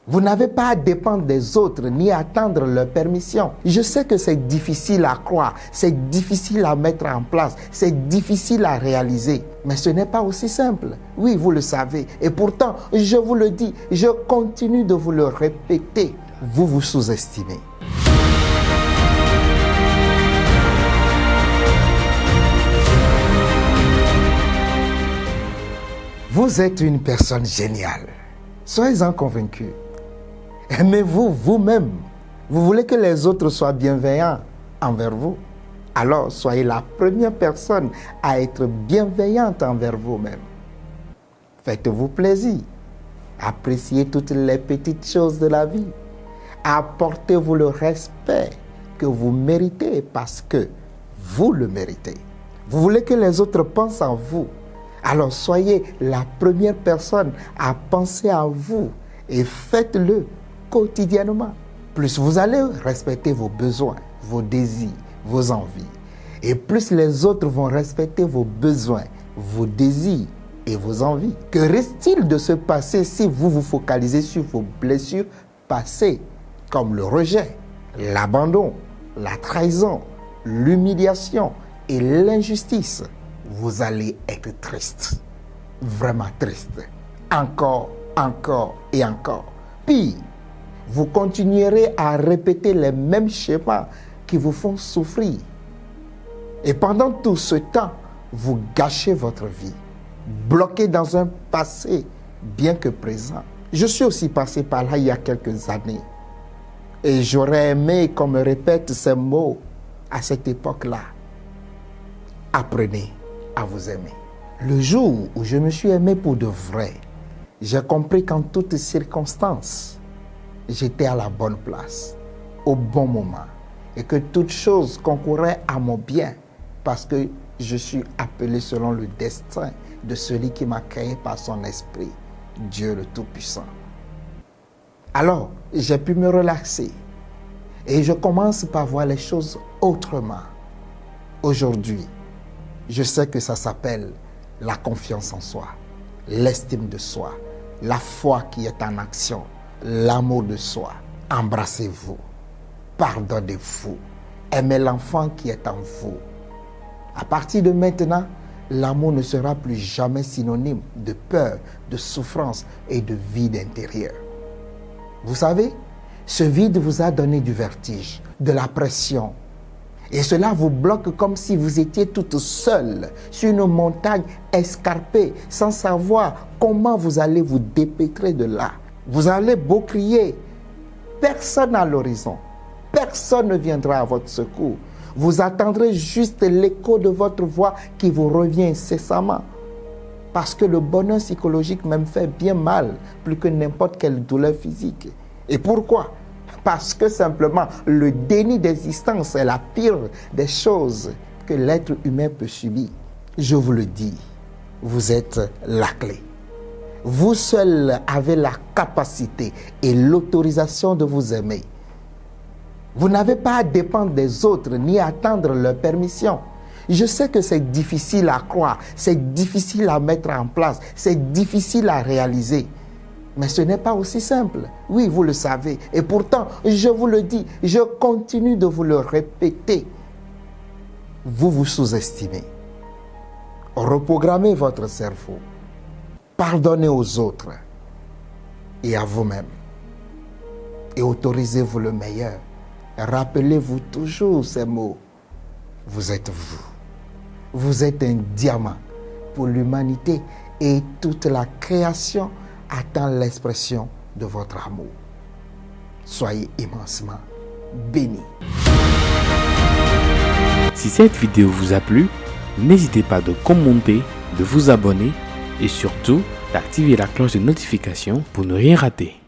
Vous n'avez pas à dépendre des autres ni attendre leur permission. Je sais que c'est difficile à croire, c'est difficile à mettre en place, c'est difficile à réaliser. Mais ce n'est pas aussi simple. Oui, vous le savez. Et pourtant, je vous le dis, je continue de vous le répéter. Vous vous sous-estimez. Vous êtes une personne géniale. Soyez-en convaincus. Aimez-vous vous-même. Vous voulez que les autres soient bienveillants envers vous. Alors, soyez la première personne à être bienveillante envers vous-même. Faites-vous plaisir. Appréciez toutes les petites choses de la vie. Apportez-vous le respect que vous méritez parce que vous le méritez. Vous voulez que les autres pensent en vous. Alors, soyez la première personne à penser à vous et faites-le quotidiennement. Plus vous allez respecter vos besoins, vos désirs, vos envies. Et plus les autres vont respecter vos besoins, vos désirs et vos envies. Que reste-t-il de se passer si vous vous focalisez sur vos blessures passées, comme le rejet, l'abandon, la trahison, l'humiliation et l'injustice? Vous allez être triste, vraiment triste, encore et encore. Pire, vous continuerez à répéter les mêmes schémas qui vous font souffrir. Et pendant tout ce temps, vous gâchez votre vie, bloqué dans un passé bien que présent. Je suis aussi passé par là il y a quelques années. Et j'aurais aimé qu'on me répète ces mots à cette époque-là. Apprenez à vous aimer. Le jour où je me suis aimé pour de vrai, j'ai compris qu'en toutes circonstances, j'étais à la bonne place, au bon moment, et que toute chose concourait à mon bien parce que je suis appelé selon le destin de celui qui m'a créé par son esprit, Dieu le Tout-Puissant. Alors, j'ai pu me relaxer et je commence par voir les choses autrement. Aujourd'hui, je sais que ça s'appelle la confiance en soi, l'estime de soi, la foi qui est en action, l'amour de soi. Embrassez-vous, pardonnez-vous, aimez l'enfant qui est en vous. À partir de maintenant, l'amour ne sera plus jamais synonyme de peur, de souffrance et de vide intérieur. Vous savez, ce vide vous a donné du vertige, de la pression. Et cela vous bloque comme si vous étiez toute seule sur une montagne escarpée, sans savoir comment vous allez vous dépêtrer de là. Vous allez beau crier, personne à l'horizon, personne ne viendra à votre secours. Vous attendrez juste l'écho de votre voix qui vous revient incessamment. Parce que le bonheur psychologique même fait bien mal, plus que n'importe quelle douleur physique. Et pourquoi ? Parce que simplement, le déni d'existence est la pire des choses que l'être humain peut subir. Je vous le dis, vous êtes la clé. Vous seul avez la capacité et l'autorisation de vous aimer. Vous n'avez pas à dépendre des autres ni attendre leur permission. Je sais que c'est difficile à croire, c'est difficile à mettre en place, c'est difficile à réaliser. Mais ce n'est pas aussi simple. Oui, vous le savez. Et pourtant, je vous le dis, je continue de vous le répéter. Vous vous sous-estimez. Reprogrammez votre cerveau. Pardonnez aux autres et à vous-même. Et autorisez-vous le meilleur. Rappelez-vous toujours ces mots. Vous êtes vous. Vous êtes un diamant pour l'humanité et toute la création attend l'expression de votre amour. Soyez immensement bénis. Si cette vidéo vous a plu, n'hésitez pas de commenter, de vous abonner et surtout d'activer la cloche de notification pour ne rien rater.